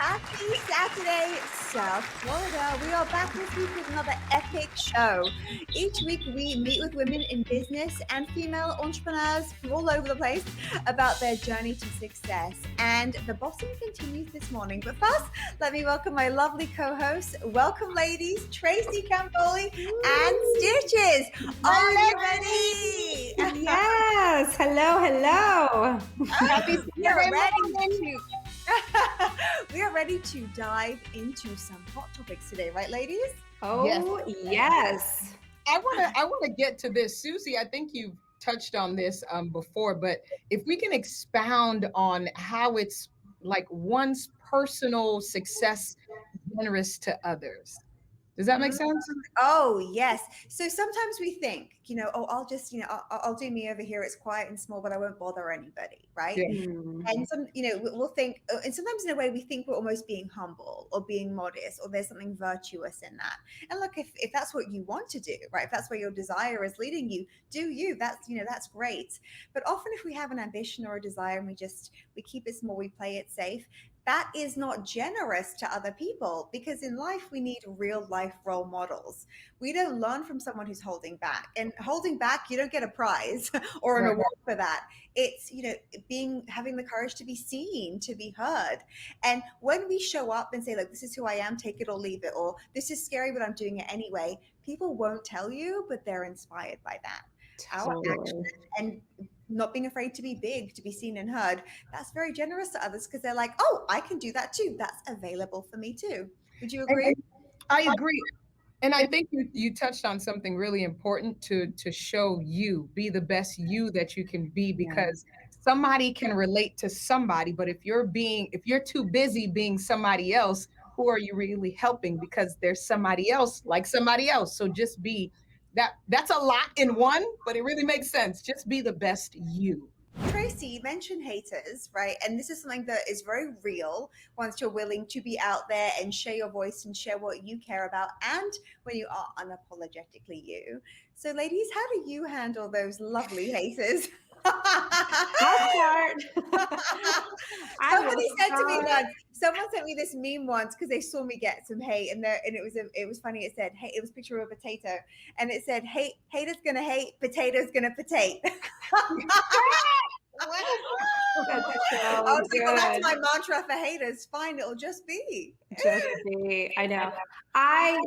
Happy Saturday, South Florida. We are back this week with another epic show. Each week we meet with women in business and female entrepreneurs from all over the place about their journey to success. And the bossing continues this morning. But first, let me welcome my lovely co-hosts. Welcome, ladies, Tracy Campoli and Stitches. Are you ready? Yes. Hello. Happy we are ready to dive into some hot topics today, right, ladies? Oh, yes. I want to get to this, Susie. I think you've touched on this before, but if we can expound on how it's like one's personal success generous to others. Does that make sense? Oh, yes. So sometimes we think, I'll just, I'll do me over here. It's quiet and small, but I won't bother anybody, right? Yeah. And we'll think, and sometimes in a way we think we're almost being humble or being modest, or there's something virtuous in that. And look, if that's what you want to do, right? If that's where your desire is leading you, do you? That's great. But often if we have an ambition or a desire and we keep it small, we play it safe, that is not generous to other people, because in life we need real life role models. We don't learn from someone who's holding back, and holding back, you don't get a prize or an award for that. It's, having the courage to be seen, to be heard. And when we show up and say, like, this is who I am, take it or leave it, or this is scary, but I'm doing it anyway, people won't tell you, but they're inspired by that. Our action and not being afraid to be big, to be seen and heard, that's very generous to others, because they're like, oh, I can do that too. That's available for me too. Would you agree? I agree. And I think you touched on something really important to show you, be the best you that you can be, because somebody can relate to somebody, but if you're too busy being somebody else, who are you really helping? Because there's somebody else like somebody else. So just be that's a lot in one, but it really makes sense. Just be the best you. Tracy, you mentioned haters, right? And this is something that is very real once you're willing to be out there and share your voice and share what you care about, and when you are unapologetically you. So ladies, how do you handle those lovely haters? I'll start. Someone sent me this meme once because they saw me get some hate, and it was funny. It said, "Hey," it was a picture of a potato, and it said, haters gonna hate, potatoes gonna potate." I was like, well, that's my mantra for haters. Fine, it'll just be. I know. I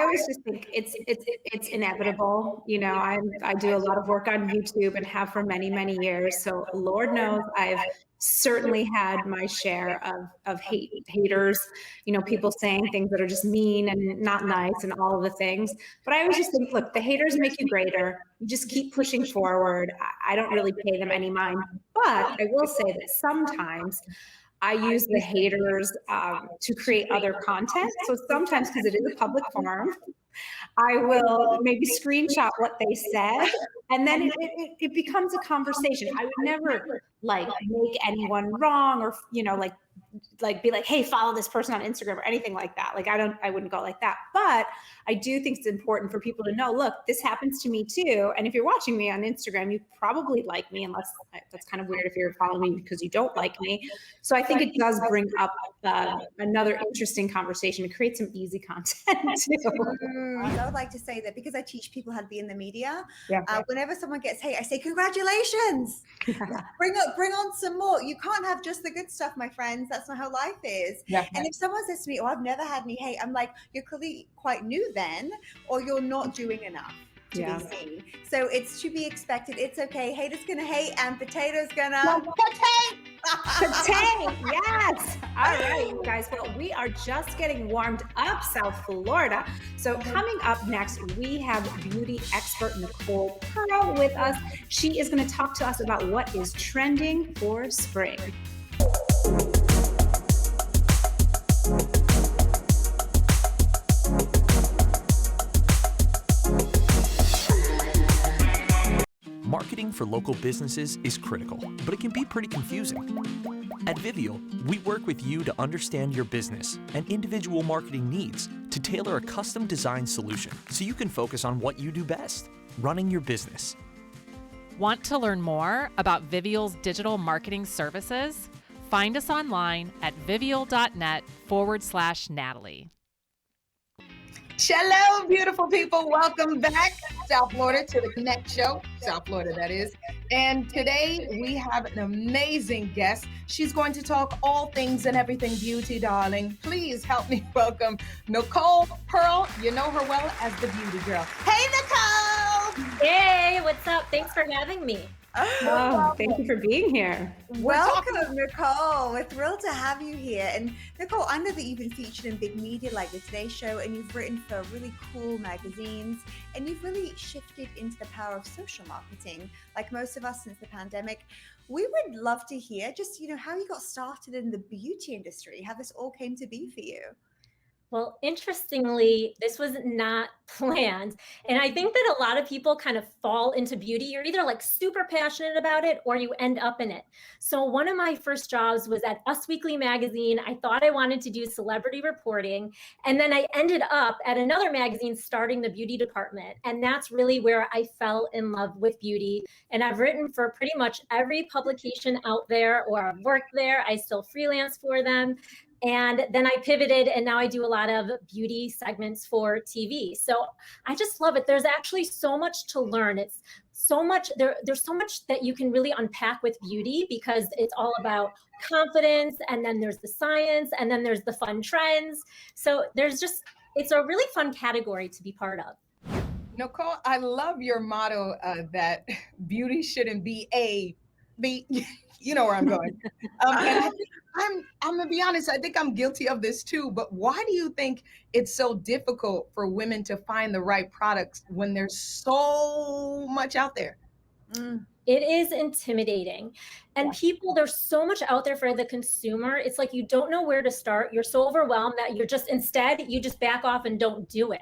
always just think it's inevitable. I do a lot of work on YouTube and have for many, many years. So Lord knows I've certainly had my share of haters, people saying things that are just mean and not nice and all of the things. But I always just think, look, the haters make you greater. You just keep pushing forward. I don't really pay them any mind. But I will say that sometimes I use the haters to create other content. So sometimes, because it is a public forum, I will maybe screenshot what they said, and then it becomes a conversation. I would never make anyone wrong, or be like, hey, follow this person on Instagram or anything like that. I wouldn't go like that. But I do think it's important for people to know, look, this happens to me too. And if you're watching me on Instagram, you probably like me, unless that's kind of weird if you're following me because you don't like me. So I think it does bring up another interesting conversation to create some easy content too. I would like to say that because I teach people how to be in the media, whenever someone gets hate, I say, congratulations, bring on some more. You can't have just the good stuff, my friends. That's not how life is. And if someone says to me, oh, I've never had any hate, I'm like, you're clearly quite new then, or you're not doing enough to be seen. So it's to be expected. It's okay. Haters gonna hate, and potatoes gonna potato. Yes. All right, you guys. Well, we are just getting warmed up, South Florida. So coming up next, we have beauty expert Nicole Pearl with us. She is going to talk to us about what is trending for spring. Marketing for local businesses is critical, but it can be pretty confusing. At Vivial, we work with you to understand your business and individual marketing needs to tailor a custom designed solution so you can focus on what you do best, running your business. Want to learn more about Vivial's digital marketing services? Find us online at vivial.net/Natalie. Shalom, beautiful people. Welcome back, South Florida, to the Connect Show. South Florida, that is. And today we have an amazing guest. She's going to talk all things and everything beauty, darling. Please help me welcome Nicole Pearl. You know her well as the beauty girl. Hey, Nicole! Hey, what's up? Thanks for having me. Oh, thank you for being here. Welcome, Nicole. We're thrilled to have you here. And Nicole, I know that you've been featured in big media like the Today Show, and you've written for really cool magazines, and you've really shifted into the power of social marketing, like most of us since the pandemic. We would love to hear just, how you got started in the beauty industry, how this all came to be for you. Well, interestingly, this was not planned. And I think that a lot of people kind of fall into beauty. You're either like super passionate about it or you end up in it. So one of my first jobs was at Us Weekly magazine. I thought I wanted to do celebrity reporting. And then I ended up at another magazine starting the beauty department. And that's really where I fell in love with beauty. And I've written for pretty much every publication out there, or I've worked there. I still freelance for them. And then I pivoted, and now I do a lot of beauty segments for TV. So I just love it. There's actually so much to learn. It's so much, there's so much that you can really unpack with beauty, because it's all about confidence, and then there's the science, and then there's the fun trends. So it's a really fun category to be part of. Nicole, I love your motto that beauty shouldn't be you know where I'm going. And I'm gonna be honest, I think I'm guilty of this too, but why do you think it's so difficult for women to find the right products when there's so much out there? It is intimidating. And there's so much out there for the consumer. It's like you don't know where to start. You're so overwhelmed that you just back off and don't do it.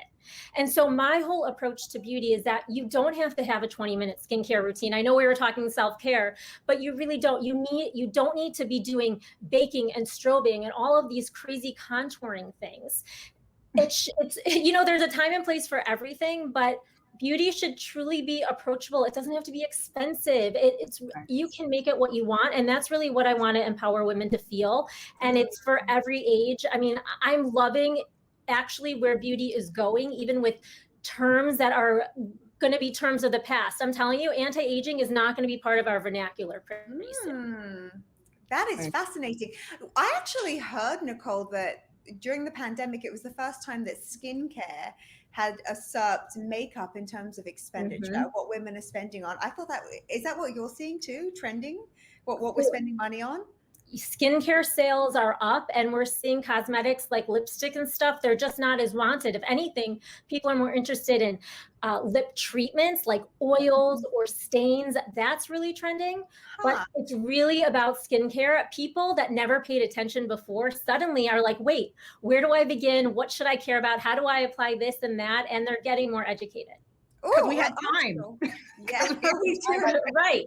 And so my whole approach to beauty is that you don't have to have a 20-minute skincare routine. I know we were talking self-care, but you really don't. You don't need to be doing baking and strobing and all of these crazy contouring things. It's there's a time and place for everything, but beauty should truly be approachable. It doesn't have to be expensive. You can make it what you want. And that's really what I want to empower women to feel. And it's for every age. I mean, I'm loving actually where beauty is going, even with terms that are going to be terms of the past. I'm telling you, anti-aging is not going to be part of our vernacular pretty soon. That is fascinating. I actually heard, Nicole, that during the pandemic, it was the first time that skincare had usurped makeup in terms of expenditure, what women are spending on. I thought is that what you're seeing too, trending? What we're spending money on? Skincare sales are up, and we're seeing cosmetics like lipstick and stuff. They're just not as wanted. If anything, people are more interested in lip treatments like oils or stains. That's really trending. But it's really about skincare. People that never paid attention before suddenly are like, wait, where do I begin? What should I care about? How do I apply this and that? And they're getting more educated. Because we had time. Yeah, right.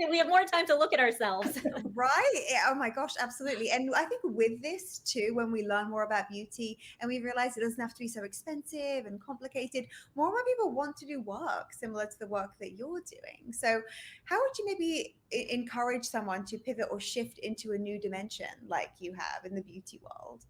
We have more time to look at ourselves. Right. Oh my gosh, absolutely. And I think with this too, when we learn more about beauty and we realize it doesn't have to be so expensive and complicated, more and more people want to do work similar to the work that you're doing. So how would you maybe encourage someone to pivot or shift into a new dimension like you have in the beauty world?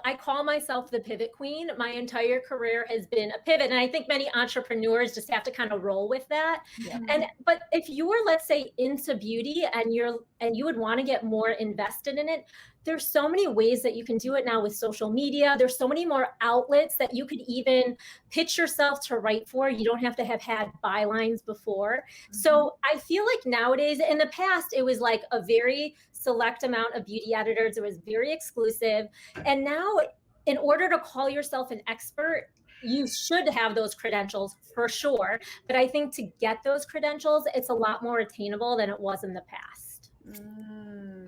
I call myself the pivot queen. My entire career has been a pivot. And I think many entrepreneurs just have to kind of roll with that. Yeah. But if you were, let's say, into beauty and you would want to get more invested in it, there's so many ways that you can do it now with social media. There's so many more outlets that you could even pitch yourself to write for. You don't have to have had bylines before. So I feel like nowadays, in the past, it was like a very select amount of beauty editors. It was very exclusive. And now, in order to call yourself an expert, you should have those credentials for sure. But I think to get those credentials, it's a lot more attainable than it was in the past.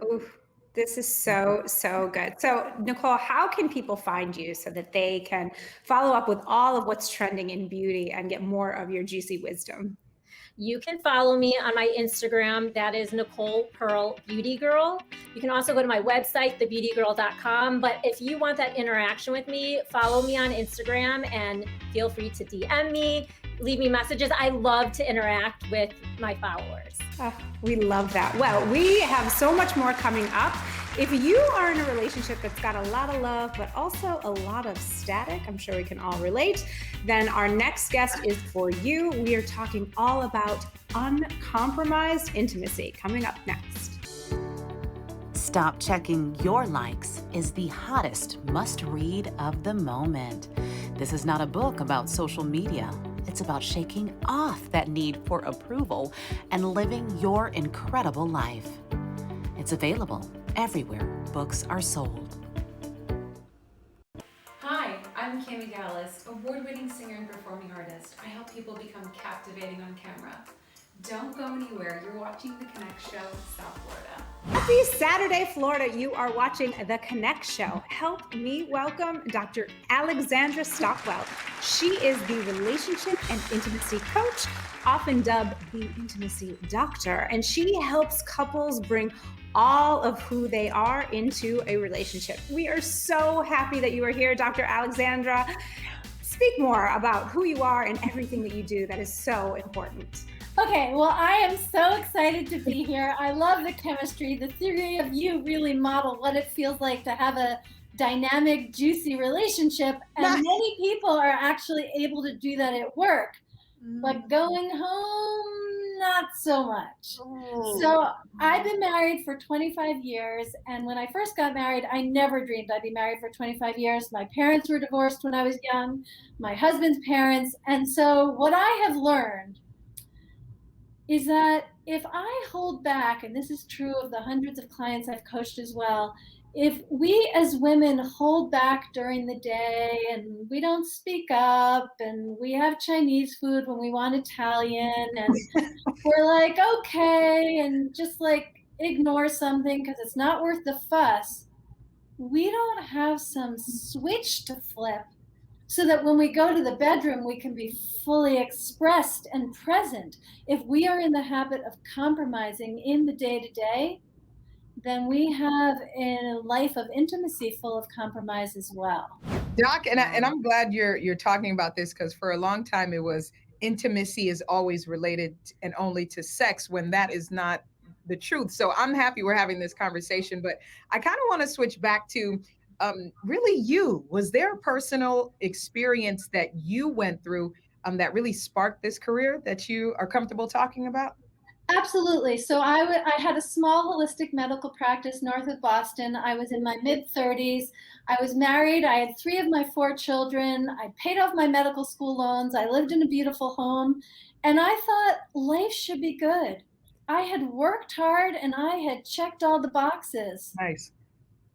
Oof. This is so, so good. So, Nicole, how can people find you so that they can follow up with all of what's trending in beauty and get more of your juicy wisdom? You can follow me on my Instagram. That is Nicole Pearl Beauty Girl. You can also go to my website, thebeautygirl.com. But if you want that interaction with me, follow me on Instagram and feel free to DM me. leave me messages. I love to interact with my followers. Oh, we love that. Well, we have so much more coming up. If you are in a relationship that's got a lot of love, but also a lot of static, I'm sure we can all relate, then our next guest is for you. We are talking all about uncompromised intimacy, coming up next. Stop Checking Your Likes is the hottest must-read of the moment. This is not a book about social media. It's about shaking off that need for approval and living your incredible life. It's available everywhere books are sold. Hi, I'm Cami Dallas, award-winning singer and performing artist. I help people become captivating on camera. Don't go anywhere. You're watching The Connect Show, South Florida. Happy Saturday, Florida. You are watching The Connect Show. Help me welcome Dr. Alexandra Stockwell. She is the relationship and intimacy coach, often dubbed the intimacy doctor, and she helps couples bring all of who they are into a relationship. We are so happy that you are here, Dr. Alexandra. Speak more about who you are and everything that you do that is so important. Okay, well, I am so excited to be here. I love the chemistry. The three of you really model what it feels like to have a dynamic, juicy relationship. And many people are actually able to do that at work. But going home, not so much. So I've been married for 25 years. And when I first got married, I never dreamed I'd be married for 25 years. My parents were divorced when I was young, my husband's parents. And so what I have learned is that if I hold back, and this is true of the hundreds of clients I've coached as well, if we as women hold back during the day and we don't speak up and we have Chinese food when we want Italian and we're like, okay, and just like ignore something because it's not worth the fuss, we don't have some switch to flip so that when we go to the bedroom, we can be fully expressed and present. If we are in the habit of compromising in the day-to-day, then we have a life of intimacy full of compromise as well. Doc, and I'm glad you're talking about this, because for a long time it was intimacy is always related and only to sex, when that is not the truth. So I'm happy we're having this conversation, but I kind of want to switch back to really you. Was there a personal experience that you went through that really sparked this career that you are comfortable talking about? Absolutely. So I had a small holistic medical practice north of Boston. I was in my mid-30s. I was married. I had 3 of my 4 children. I paid off my medical school loans. I lived in a beautiful home. And I thought life should be good. I had worked hard and I had checked all the boxes. Nice.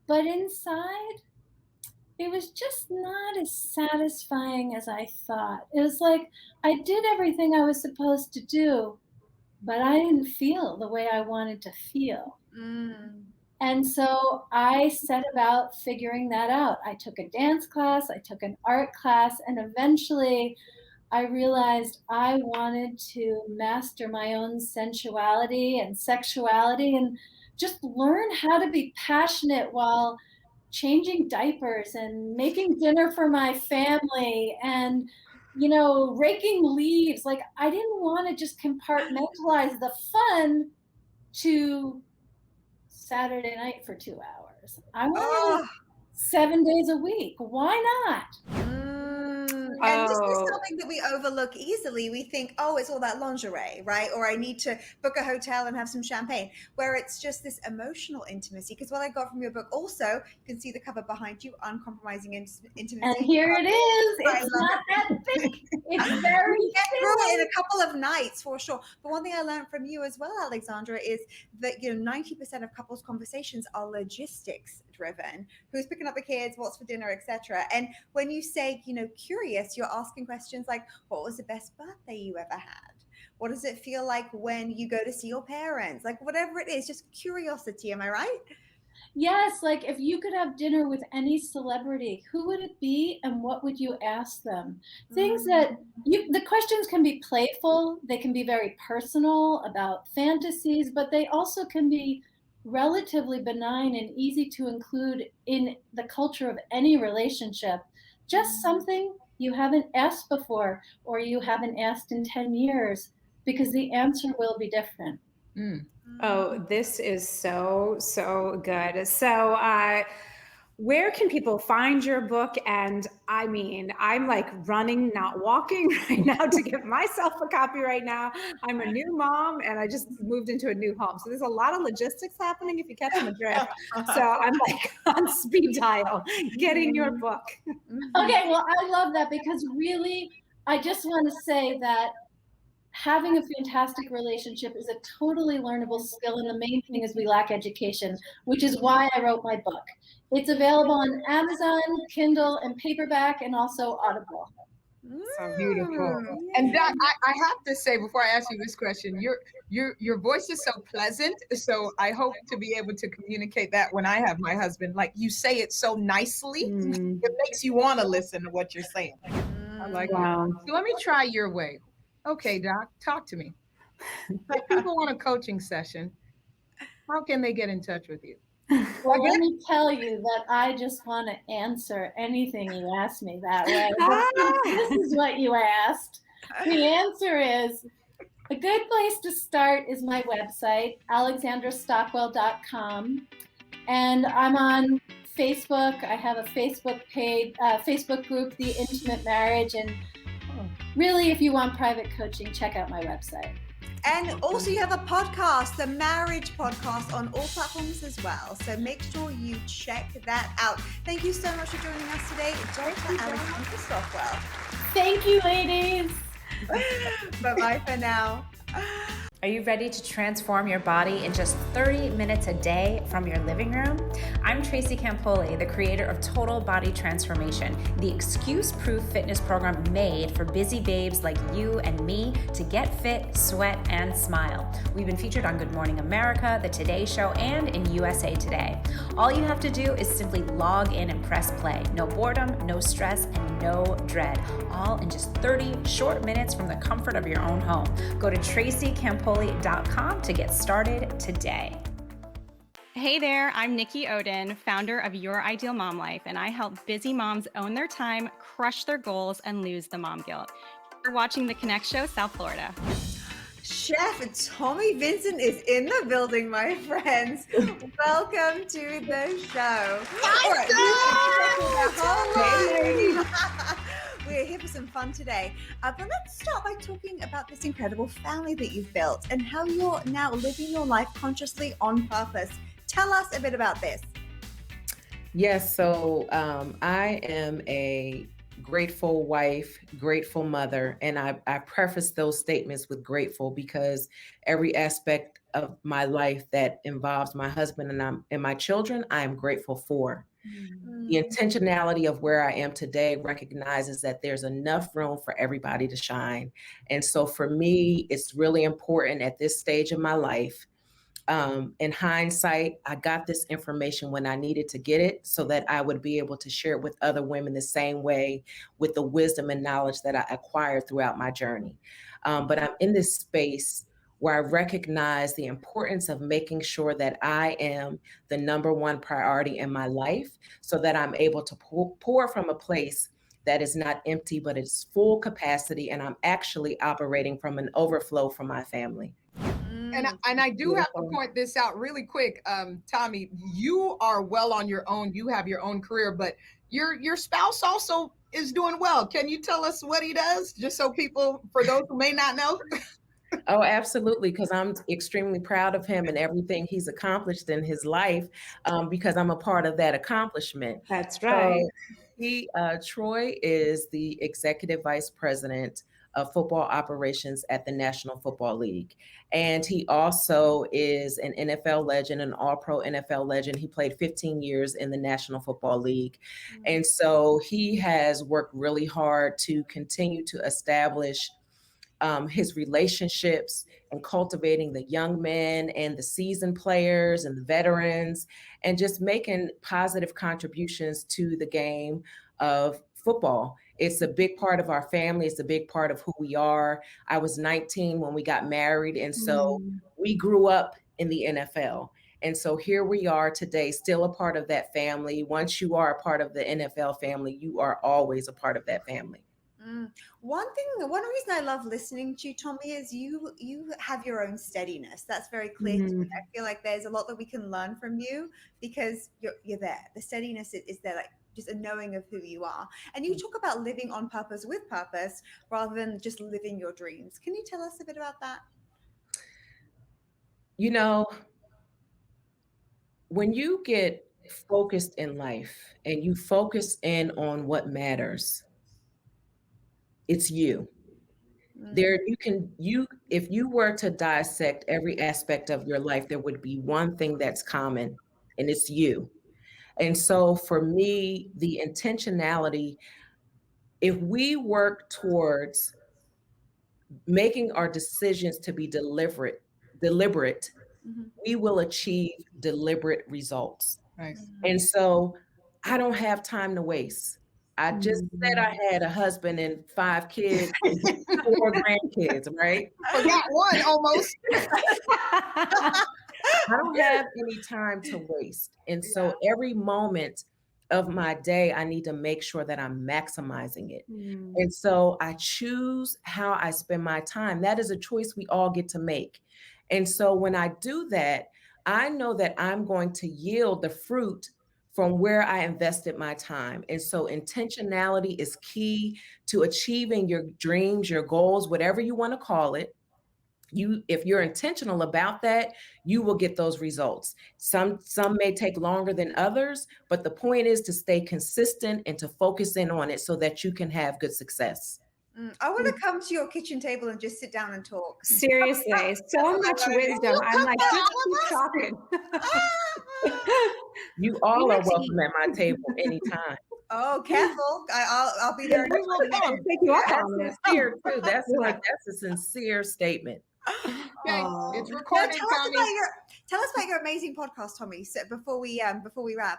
But inside, it was just not as satisfying as I thought. It was like I did everything I was supposed to do, but I didn't feel the way I wanted to feel. And so I set about figuring that out. I took a dance class, I took an art class, and eventually I realized I wanted to master my own sensuality and sexuality and just learn how to be passionate while changing diapers and making dinner for my family and, you know, raking leaves. Like, I didn't want to just compartmentalize the fun to Saturday night for 2 hours. I wanted 7 days a week. Why not? And this is something that we overlook easily. We think, oh, it's all that lingerie, right? Or I need to book a hotel and have some champagne, where it's just this emotional intimacy. Because what I got from your book also, you can see the cover behind you, Uncompromising Intimacy. And here it is. It's not that big. It's very get through it in a couple of nights for sure. But one thing I learned from you as well, Alexandra, is that 90% of couples conversations are logistics driven. Who's picking up the kids, what's for dinner, etc. And when you say curious, you're asking questions like, what was the best birthday you ever had? What does it feel like when you go to see your parents? Like, whatever it is, just curiosity. Am I right? Yes. Like, if you could have dinner with any celebrity, who would it be and what would you ask them? Things that the questions can be playful. They can be very personal about fantasies, but they also can be relatively benign and easy to include in the culture of any relationship. Just something you haven't asked before, or you haven't asked in 10 years, because the answer will be different. Oh, this is so, so good. So, where can people find your book? And I mean, I'm like running, not walking right now to get myself a copy right now. I'm a new mom and I just moved into a new home. So there's a lot of logistics happening, if you catch my drift. So I'm like on speed dial getting your book. Okay, well, I love that, because really, I just want to say that having a fantastic relationship is a totally learnable skill, and the main thing is we lack education, which is why I wrote my book. It's available on Amazon, Kindle, and paperback, and also Audible. So beautiful. And Doc, I have to say before I ask you this question, your voice is so pleasant. So I hope to be able to communicate that when I have my husband. Like, you say it so nicely, it makes you want to listen to what you're saying. I like it. So let me try your way. Okay, Doc, talk to me. If people want a coaching session, how can they get in touch with you? Well, let me tell you that I just want to answer anything you ask me that way. But this is what you asked. The answer is, a good place to start is my website, alexandrastockwell.com. And I'm on Facebook. I have a Facebook page, Facebook group, The Intimate Marriage. And really, if you want private coaching, check out my website. And also you have a podcast, the Marriage Podcast, on all platforms as well. So make sure you check that out. Thank you so much for joining us today, Dr. Alexandra Stockwell. Thank you, ladies. Bye-bye for now. Are you ready to transform your body in just 30 minutes a day from your living room? I'm Tracy Campoli, the creator of Total Body Transformation, the excuse-proof fitness program made for busy babes like you and me to get fit, sweat, and smile. We've been featured on Good Morning America, The Today Show, and in USA Today. All you have to do is simply log in and press play. No boredom, no stress, and no dread. All in just 30 short minutes from the comfort of your own home. Go to tracycampoli.com to get started today. Hey there, I'm Nikki Oden, founder of Your Ideal Mom Life, and I help busy moms own their time, crush their goals, and lose the mom guilt. You're watching The Connect Show, South Florida. Chef Tommi Vincent is in the building, my friends. Welcome to the show. We're here for some fun today. But let's start by talking about this incredible family that you've built and how you're now living your life consciously on purpose. Tell us a bit about this. Yes, so I am a grateful wife, grateful mother, and I preface those statements with grateful because every aspect of my life that involves my husband and my children, I am grateful for. The intentionality of where I am today recognizes that there's enough room for everybody to shine. And so for me, it's really important at this stage of my life. In hindsight, I got this information when I needed to get it so that I would be able to share it with other women the same way with the wisdom and knowledge that I acquired throughout my journey. But I'm in this space where I recognize the importance of making sure that I am the number one priority in my life so that I'm able to pour from a place that is not empty, but it's full capacity. And I'm actually operating from an overflow for my family. And I do have to point this out really quick. Tommi, you are well on your own. You have your own career, but your spouse also is doing well. Can you tell us what he does? Just so people, for those who may not know. Oh, absolutely. Because I'm extremely proud of him and everything he's accomplished in his life because I'm a part of that accomplishment. That's right. So Troy is the executive vice president of football operations at the National Football League. And he also is an NFL legend, an all-pro NFL legend. He played 15 years in the National Football League. And so he has worked really hard to continue to establish his relationships and cultivating the young men and the seasoned players and the veterans and just making positive contributions to the game of football. It's a big part of our family. It's a big part of who we are. I was 19 when we got married. And so we grew up in the NFL. And so here we are today, still a part of that family. Once you are a part of the NFL family, you are always a part of that family. One reason I love listening to you, Tommi, is you have your own steadiness. That's very clear to me. I feel like there's a lot that we can learn from you because you're there. The steadiness is there, like just a knowing of who you are. And you talk about living on purpose with purpose rather than just living your dreams. Can you tell us a bit about that? You know, when you get focused in life and you focus in on what matters, it's you. There if you were to dissect every aspect of your life, there would be one thing that's common, and it's you. And so for me, the intentionality, if we work towards making our decisions to be deliberate, we will achieve deliberate results. Right. And so I don't have time to waste. I just said I had a husband and 5 kids and 4 grandkids, right? Forgot one almost. I don't have any time to waste. And so every moment of my day, I need to make sure that I'm maximizing it. And so I choose how I spend my time. That is a choice we all get to make. And so when I do that, I know that I'm going to yield the fruit from where I invested my time. And so intentionality is key to achieving your dreams, your goals, whatever you want to call it. If you're intentional about that, you will get those results. Some may take longer than others, but the point is to stay consistent and to focus in on it so that you can have good success. I want to come to your kitchen table and just sit down and talk. Seriously, so much wisdom. I'm like, just keep talking. You all are welcome at my table anytime. Oh, careful! I'll be there. I'll take you up on it. Sincere too. That's a sincere statement. Okay, it's recorded. Tell us about your amazing podcast, Tommi. So before we wrap.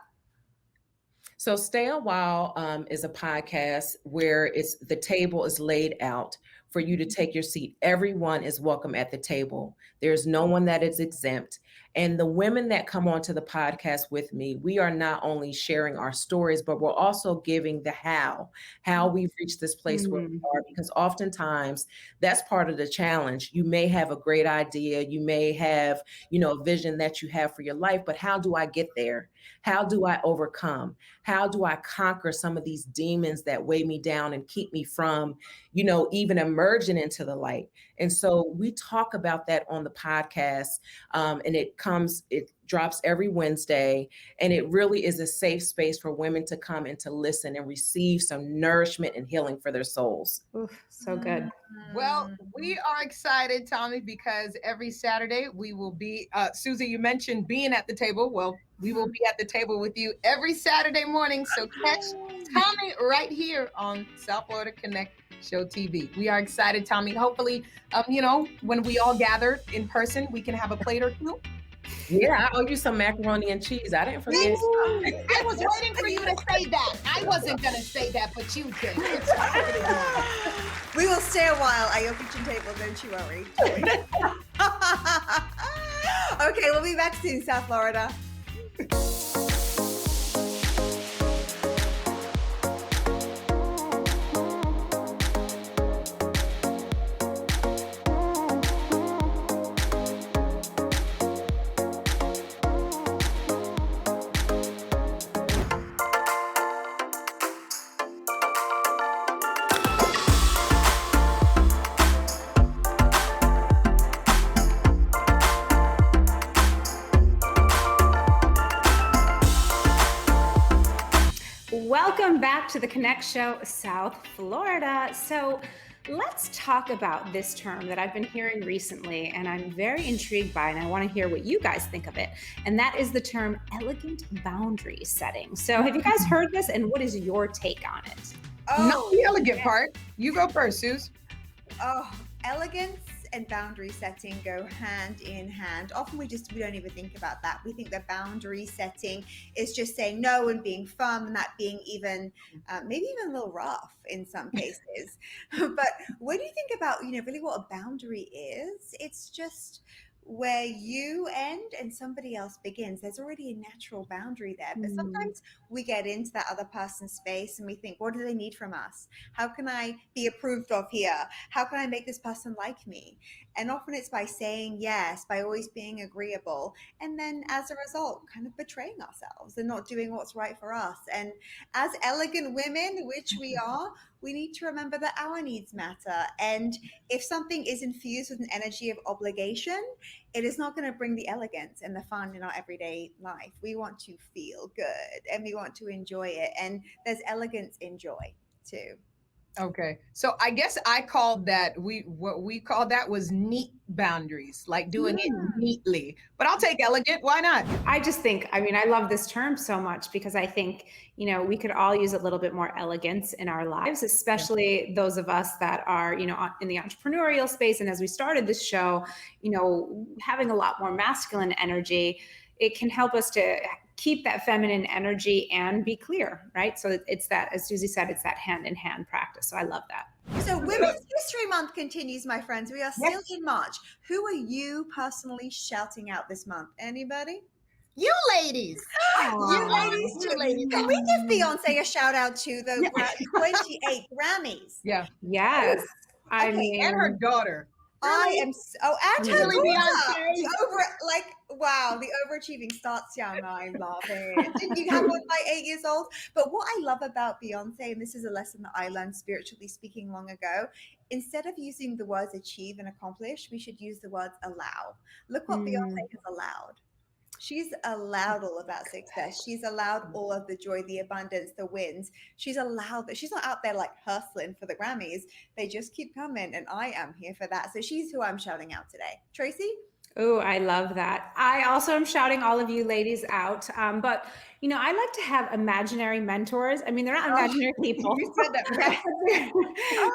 So Stay a While is a podcast where the table is laid out for you to take your seat. Everyone is welcome at the table. There's no one that is exempt. And the women that come onto the podcast with me, we are not only sharing our stories, but we're also giving the how we've reached this place where we are, because oftentimes that's part of the challenge. You may have a great idea. You may have, a vision that you have for your life, but how do I get there? How do I overcome? How do I conquer some of these demons that weigh me down and keep me from, even emerging into the light? And so we talk about that on the podcast, and it drops every Wednesday, and it really is a safe space for women to come and to listen and receive some nourishment and healing for their souls. Oof, so good. Well, we are excited, Tommi, because every Saturday we will be, Susie, you mentioned being at the table. Well, we will be at the table with you every Saturday morning. So catch Tommi right here on South Florida Connect Show TV. We are excited, Tommi. Hopefully, when we all gather in person, we can have a plate or two. Yeah, I owe you some macaroni and cheese. I didn't forget. I was waiting for you to say that. I wasn't going to say that, but you did. We will stay a while at your kitchen table, don't you worry. Okay, we'll be back soon, South Florida. Welcome back to the Connect Show, South Florida. So let's talk about this term that I've been hearing recently, and I'm very intrigued by, and I want to hear what you guys think of it. And that is the term elegant boundary setting. So have you guys heard this, and what is your take on it? Not the elegant part. You go first, Suze. Oh, elegance and boundary setting go hand in hand. Often we don't even think about that. We think that boundary setting is just saying no and being firm, and that being even maybe even a little rough in some cases. But when you think about really what a boundary is, it's just where you end and somebody else begins. There's already a natural boundary there. But sometimes we get into that other person's space and we think, what do they need from us? How can I be approved of here? How can I make this person like me? And often it's by saying yes, by always being agreeable. And then as a result, kind of betraying ourselves and not doing what's right for us. And as elegant women, which we are, we need to remember that our needs matter. And if something is infused with an energy of obligation, it is not going to bring the elegance and the fun in our everyday life. We want to feel good and we want to enjoy it. And there's elegance in joy too. Okay. So I guess I called that, what we called that was neat boundaries, like doing it neatly. But I'll take elegant. Why not? I just think, I mean, I love this term so much because I think, you know, we could all use a little bit more elegance in our lives, especially those of us that are, you know, in the entrepreneurial space. And as we started this show, you know, having a lot more masculine energy, it can help us to keep that feminine energy and be clear, right? So it's that, as Susie said, it's that hand-in-hand practice. So I love that. So Women's History Month continues, my friends. We are still in March. Who are you personally shouting out this month? Anybody? You ladies. You ladies too. Can we give Beyonce a shout out to the 28 Grammys? Yeah. Yes. I mean, and her daughter. I am and her Really, daughter. Beyonce? Wow, the overachieving starts young. I love it. Didn't you have one by 8 years old? But what I love about Beyonce, and this is a lesson that I learned spiritually speaking long ago, instead of using the words achieve and accomplish, we should use the words allow. Look what Beyonce has allowed. She's allowed all of that success. She's allowed all of the joy, the abundance, the wins. She's allowed that. She's not out there like hustling for the Grammys. They just keep coming, and I am here for that. So she's who I'm shouting out today. Tracy? Oh, I love that. I also am shouting all of you ladies out. But, you know, I like to have imaginary mentors. I mean, they're not imaginary people. You said that right.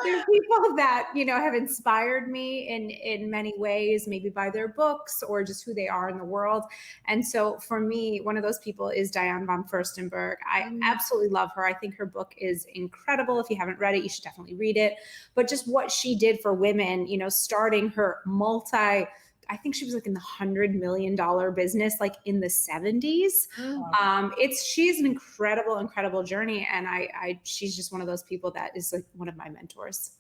They're people that, you know, have inspired me in many ways, maybe by their books or just who they are in the world. And so for me, one of those people is Diane von Furstenberg. I absolutely love her. I think her book is incredible. If you haven't read it, you should definitely read it. But just what she did for women, you know, starting her I think she was like in the $100 million business, like in the 70s. She's an incredible journey. And she's just one of those people that is like one of my mentors.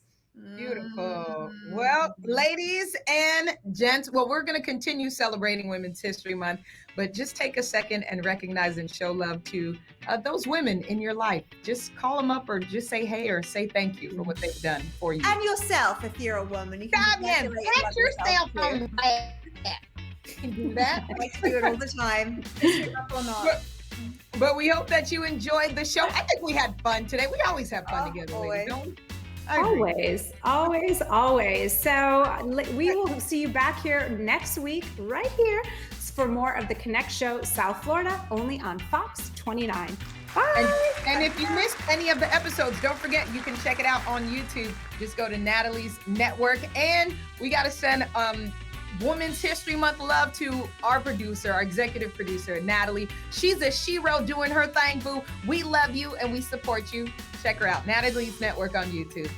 Beautiful. Well, ladies and gents, we're going to continue celebrating Women's History Month, but just take a second and recognize and show love to those women in your life. Just call them up or just say hey or say thank you for what they've done for you. And yourself, if you're a woman. You can pat yourself on the back. You can do that. I like to do it all the time. History Month or not. But we hope that you enjoyed the show. I think we had fun today. We always have fun together, ladies, don't we? Always. So we will see you back here next week, right here, for more of the Connect Show South Florida, only on Fox 29. Bye. And if you missed any of the episodes, don't forget you can check it out on YouTube. Just go to Natalie's Network. And we got to send Women's History Month love to our producer, our executive producer, Natalie. She's a shero doing her thing, boo. We love you and we support you. Check her out, Natalie's Network on YouTube.